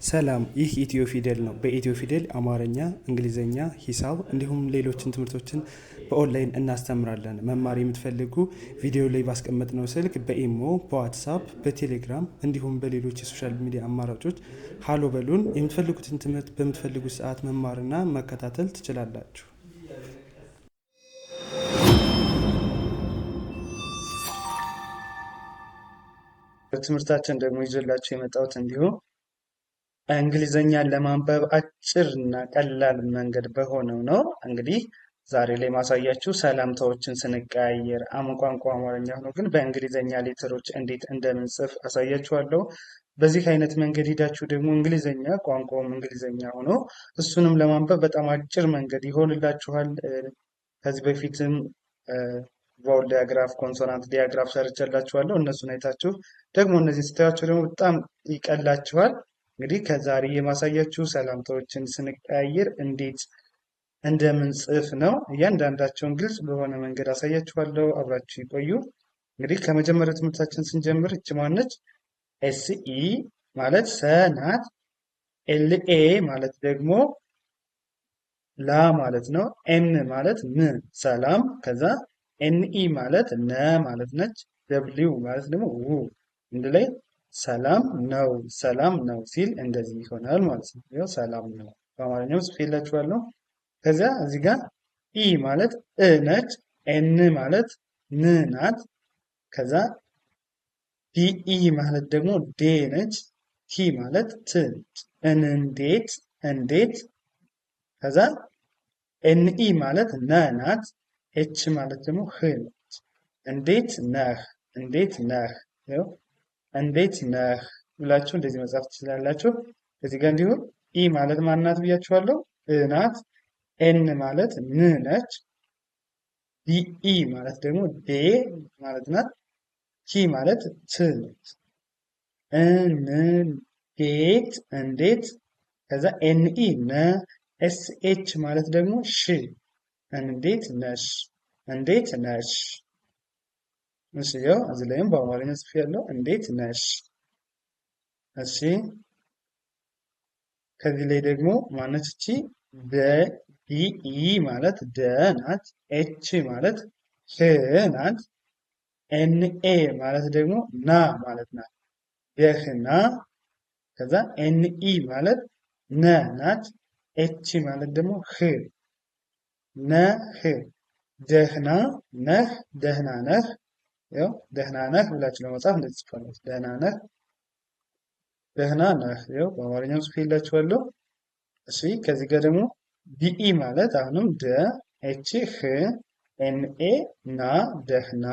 ሰላም፣ ይህ ኢትዮ ፊደል ነው። በኢትዮ ፊደል አማርኛ፣ እንግሊዝኛ፣ ሂሳብ እንዲሁም ሌሎችን ትምህርቶችን በኦንላይን እናስተምራለን። መማር የምትፈልጉ ቪዲዮ ላይ ባስቀመጥነው ስልክ በኢሞ፣ በዋትሳፕ፣ በቴሌግራም እንዲሁም በሌሎች የሶሻል ሚዲያ አማራጮች ሀሎ በሉን። የምትፈልጉትን ትምህርት በምትፈልጉት ሰዓት መማርና መከታተል ትችላላችሁ። ትምህርታችን ደግሞ ይዤላችሁ የመጣሁት እንዲሁም እንግሊዘኛን ለማንበብ አጭር እና ቀላል መንገድ በሆነው ነው። እንግዲህ ዛሬ ላይ ማሳያችሁ ሰላምታዎችን ስንቀያየር ቋንቋ አማርኛ ሆኖ ግን በእንግሊዘኛ ሌተሮች እንዴት እንደምንጽፍ አሳያችኋለሁ። በዚህ አይነት መንገድ ሄዳችሁ ደግሞ እንግሊዘኛ ቋንቋውም እንግሊዘኛ ሆኖ እሱንም ለማንበብ በጣም አጭር መንገድ ይሆንላችኋል። ከዚህ በፊትም ቫውል ዲያግራፍ፣ ኮንሶናንት ዲያግራፍ ሰርቼላችኋለሁ። እነሱን አይታችሁ ደግሞ እነዚህ ስታያቸው ደግሞ በጣም ይቀላችኋል። እንግዲህ ከዛሬ የማሳያችሁ ሰላምታዎችን ስንቀያየር እንዴት እንደምንጽፍ ነው። እያንዳንዳቸውን ግልጽ በሆነ መንገድ አሳያችኋለሁ። አብራችሁ ይቆዩ። እንግዲህ ከመጀመሪያው ትምህርታችን ስንጀምር እች ማነች? ኤስኢ ማለት ሰ ናት። ኤልኤ ማለት ደግሞ ላ ማለት ነው። ኤን ማለት ም ሰላም። ከዛ ኤንኢ ማለት ነ ማለት ነች። ደብሊው ማለት ደግሞ ው እንድ ላይ ሰላም ነው፣ ሰላም ነው ሲል እንደዚህ ይሆናል ማለት ነው። ይኸው ሰላም ነው በአማርኛው ጽፌላችኋለሁ። ከዚያ እዚህ ጋር ኢ ማለት እ ነች። ኤን ማለት ን ናት። ከዛ ዲኢ ማለት ደግሞ ዴ ነች። ቲ ማለት ት ነች። እንዴት፣ እንዴት። ከዛ ኤንኢ ማለት ነ ናት። ኤች ማለት ደግሞ ህ ነች። እንዴት ነህ፣ እንዴት ነህ። ይኸው እንዴት ነህ ብላችሁ እንደዚህ መጻፍ ትችላላችሁ። እዚህ ጋር እንዲሁም ኢ ማለት ማናት ብያችኋለሁ? እ ናት። ኤን ማለት ን ነች። ዲኢ ማለት ደግሞ ዴ ማለት ናት። ቲ ማለት ት ነች። እንዴት፣ እንዴት። ከዛ ኤንኢ ነ። ኤስ ኤች ማለት ደግሞ ሽ። እንዴት ነሽ፣ እንዴት ነሽ። እሺ ያው እዚህ ላይም በአማርኛ ጽፌያለሁ። እንዴት ነሽ። እሺ ከዚህ ላይ ደግሞ ማነች እቺ? ደ ኢ ማለት ደ ናት። ኤች ማለት ህ ናት። ኤን ኤ ማለት ደግሞ ና ማለት ናት። ደህና። ከዛ ኤን ኢ ማለት ነ ናት። ኤች ማለት ደግሞ ህ ነህ። ደህና ነህ፣ ደህና ነህ። ያው ደህና ነህ ብላችሁ ለመጻፍ እንደዚህ ጽፋለች። ደህና ነህ፣ ደህና ነህ። ያው በአማርኛው ጽፌላችኋለሁ። እሺ ከዚህ ጋር ደግሞ ዲኢ ማለት አሁንም ደ፣ ኤች ህ፣ ኤንኤ ና፣ ደህና፣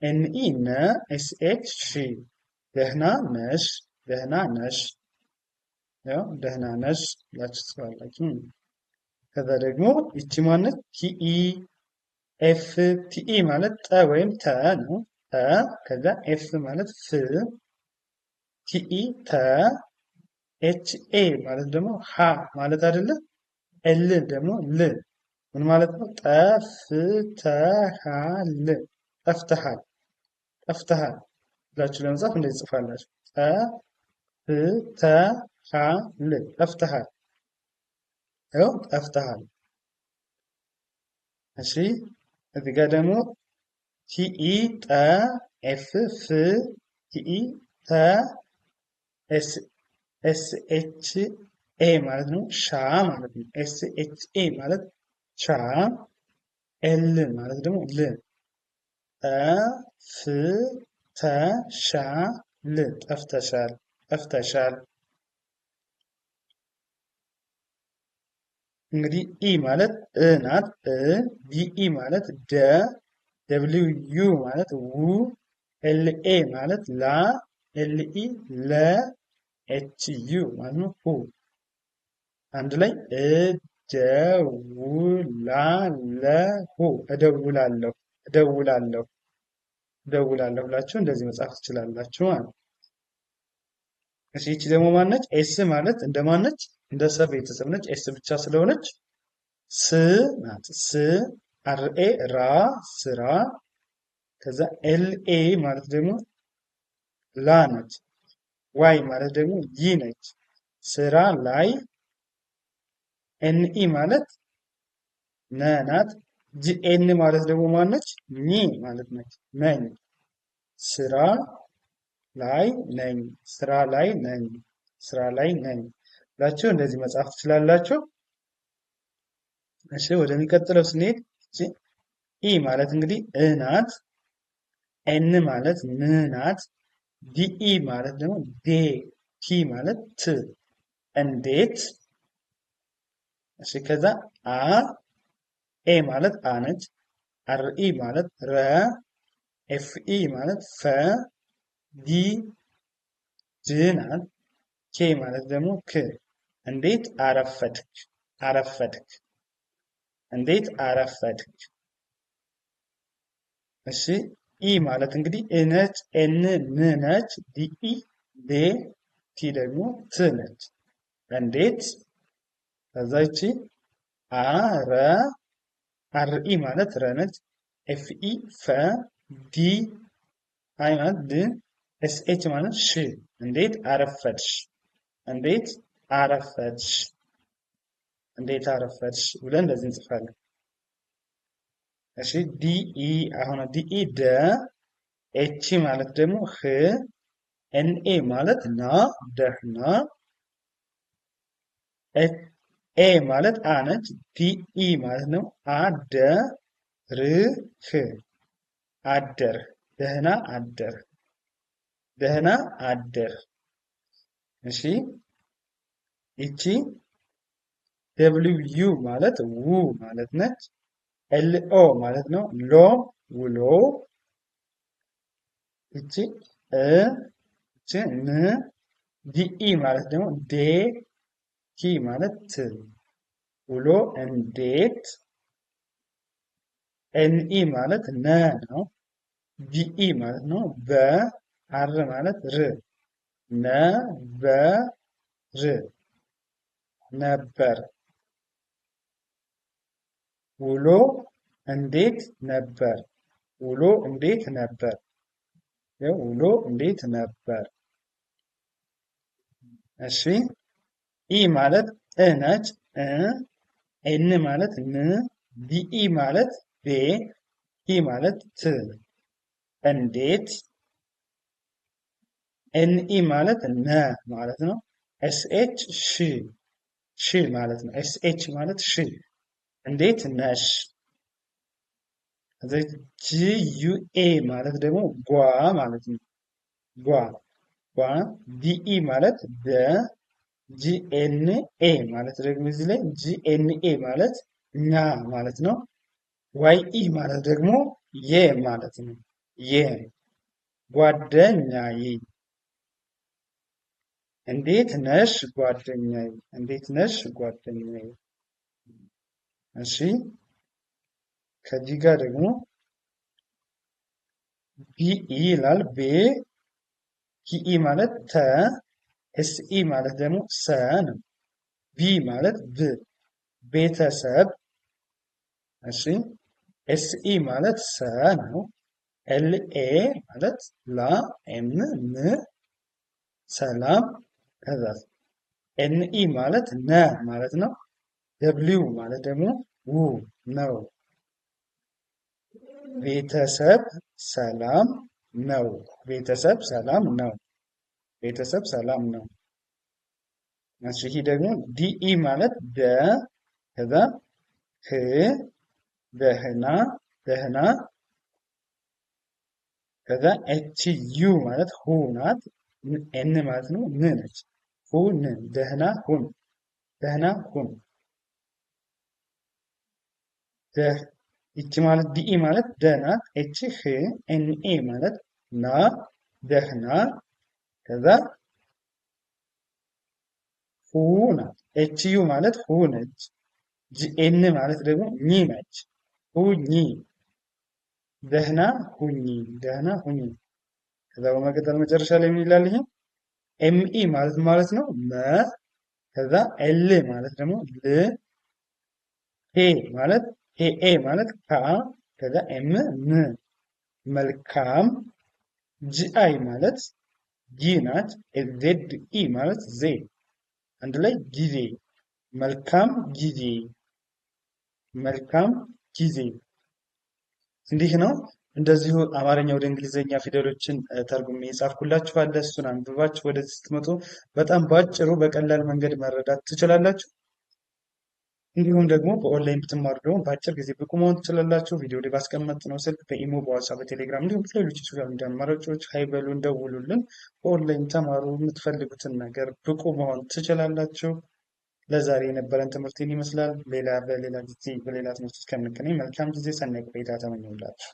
ኤንኢ ነ፣ ኤስ ኤች ሺ። ደህና ነሽ፣ ደህና ነሽ። ያው ደህና ነሽ ብላችሁ ጽፋላችሁ። ከዛ ደግሞ ይቺ ማነች? ቲኢ ኤፍ። ቲኢ ማለት ጠ ወይም ተ ነው። ጠ። ከዛ ኤፍ ማለት ፍ። ቲኢ ተ። ኤች ኤ ማለት ደግሞ ሀ ማለት አይደለም። ኤል ደግሞ ል ምን ማለት ነው? ጠፍተሃል፣ ጠፍተሃል፣ ጠፍተሃል ብላችሁ ለመጻፍ እንደዚህ ጽፋላችሁ። ጠፍተሃል፣ ጠፍተሃል። ያው ጠፍተሃል። እሺ እዚህ ጋር ደግሞ ቲኢ ጠ ኤፍ ፍ ቲኢ ተ ኤስ ኤች ኤ ማለት ነው ሻ ማለት ነው። ኤስ ኤች ኤ ማለት ሻ። ኤል ማለት ደግሞ ል። ጠፍተሻል፣ ጠፍተሻል፣ ጠፍተሻል። እንግዲህ ኢ ማለት እ ናት። እ። ዲኢ ማለት ደ። ደብሊው ዩ ማለት ው። ኤልኤ ማለት ላ። ኤልኢ ለ። ኤች ዩ ማለት ነው ሁ። አንድ ላይ እደውላለሁ፣ እደውላለሁ፣ እደውላለሁ፣ እደውላለሁ ብላችሁ እንደዚህ መጻፍ ትችላላችሁ ማለት ነው። እሺ ይቺ ደግሞ ማነች? ኤስ ማለት እንደማነች? እንደ ሰ ቤተሰብ ነች። ኤስ ብቻ ስለሆነች ስ ናት። ስ። አርኤ ራ፣ ስራ። ከዛ ኤልኤ ማለት ደግሞ ላ ነች። ዋይ ማለት ደግሞ ይ ነች። ስራ ላይ ኤንኢ ማለት ነ ናት። ጂኤን ማለት ደግሞ ማነች? ኒ ማለት ነች። ነኝ። ስራ ላይ ነኝ። ስራ ላይ ነኝ። ስራ ላይ ነኝ ብላችሁ እንደዚህ መጻፍ ትችላላችሁ። እሺ ወደሚቀጥለው ስንሄድ ኢ ማለት እንግዲህ እ ናት። ኤን ማለት ን ናት። ዲኢ ማለት ደግሞ ዴ። ቲ ማለት ት። እንዴት። እሺ ከዛ አ ኤ ማለት አ ነች። አርኢ ማለት ረ። ኤፍኢ ማለት ፈ። ዲ ድ ናት። ኬ ማለት ደግሞ ክ። እንዴት አረፈድክ። አረፈድክ። እንዴት አረፈድክ። እሺ ኢ ማለት እንግዲህ እነች ኤን ን ነች። ዲኢ ዴ ቲ ደግሞ ት ነች። እንዴት። ከዛ ይቺ አ ረ አርኢ ማለት ረ ነች። ኤፍኢ ፈ። ዲ አይ ማለት ድ። ኤስኤች ማለት ሽ። እንዴት አረፈድሽ። እንዴት አረፈድሽ። እንዴት አረፈድሽ ብለን እንደዚህ እንጽፋለን። እሺ ዲኢ አሁን ዲኢ ደ። ኤች ማለት ደግሞ ህ። ኤንኤ ማለት ና ደህና። ኤ ማለት አ ነች። ዲኢ ማለት ነው አደርህ። አደርህ። ደህና አደርህ። ደህና አደርህ። እሺ ይቺ ደብሊው ዩ ማለት ው ማለት ነች። ኤልኦ ማለት ነው ሎ ውሎ። ይቺ እ ይቺ ን። ዲኢ ማለት ደግሞ ዴ። ቲ ማለት ት። ውሎ እንዴት። ኤንኢ ማለት ነ ነው። ቢኢ ማለት ነው በ። አር ማለት ር። ነ በ ር ነበር። ውሎ እንዴት ነበር። ውሎ እንዴት ነበር። ውሎ እንዴት ነበር። እሺ ኢ ማለት እ ነች። ኤን ማለት ን። ቢኢ ማለት ቤ። ቲ ማለት ት። እንዴት። ኤንኢ ማለት ነ ማለት ነው። ኤስኤች ሺ። ሺ ማለት ነው። ኤስኤች ማለት ሺ። እንዴት ነሽ። ጂዩኤ ማለት ደግሞ ጓ ማለት ነው። ጓ ጓ። ዲኢ ማለት ደ። ጂኤንኤ ማለት ደግሞ እዚህ ላይ ጂኤንኤ ማለት ኛ ማለት ነው። ዋይኢ ማለት ደግሞ የ ማለት ነው። የ ጓደኛዬ። እንዴት ነሽ ጓደኛዬ። እንዴት ነሽ ጓደኛዬ። እሺ ከዚህ ጋር ደግሞ ቢኢ ይላል ቤ። ቲኢ ማለት ተ። ኤስኢ ማለት ደግሞ ሰ ነው። ቢ ማለት ብ ቤተሰብ። እሺ ኤስኢ ማለት ሰ ነው። ኤልኤ ማለት ላ። ኤም ም ሰላም። ከዛ ኤንኢ ማለት ነ ማለት ነው። ደብሊው ማለት ደግሞ ው ነው። ቤተሰብ ሰላም ነው። ቤተሰብ ሰላም ነው። ቤተሰብ ሰላም ነው። እሺ ይሄ ደግሞ ዲኢ ማለት ደ። ከዛ ህ ደህና ደህና። ከዛ ኤች ዩ ማለት ሁ ናት። ኤን ማለት ነው ን ነች። ሁን ደህና ሁን። ደህና ሁን። ይቺ ማለት ዲኢ ማለት ደ ናት። ኤች ህ። ኤንኤ ማለት ና ደህና። ከዛ ሁ ናት። ኤች ዩ ማለት ሁ ነች። ጂኤን ማለት ደግሞ ኒ ነች። ሁኚ ደህና ሁኚ። ደህና ሁኚ። ከዛ በመቀጠል መጨረሻ ላይ ምን ይላል ይሄ ኤምኢ ማለት ነው መ። ከዛ ኤል ማለት ደግሞ ል። ሄ ማለት ሄኤ ማለት ካ። ከዛ ኤም ም መልካም። ጂአይ ማለት ጂ ናት። ዜድ ኢ ማለት ዜ አንድ ላይ ጊዜ፣ መልካም ጊዜ፣ መልካም ጊዜ። እንዲህ ነው። እንደዚሁ አማርኛ ወደ እንግሊዘኛ ፊደሎችን ተርጉሜ የጻፍኩላችሁ አለ። እሱን አንብባችሁ ወደዚህ ስትመጡ በጣም በአጭሩ በቀላል መንገድ መረዳት ትችላላችሁ። እንዲሁም ደግሞ በኦንላይን ብትማሩ ደግሞ በአጭር ጊዜ ብቁ መሆን ትችላላችሁ። ቪዲዮ ላይ ባስቀመጥነው ስልክ በኢሞ፣ በዋትስአፕ፣ በቴሌግራም እንዲሁም ሌሎች የሶሻል ሚዲያ አማራጮች ሀይበሉን፣ ደውሉልን። በኦንላይን ተማሩ። የምትፈልጉትን ነገር ብቁ መሆን ትችላላችሁ። ለዛሬ የነበረን ትምህርት ይመስላል። በሌላ ጊዜ በሌላ ትምህርት እስከምንገናኝ መልካም ጊዜ፣ ሰናይ ቆይታ ተመኘሁላችሁ።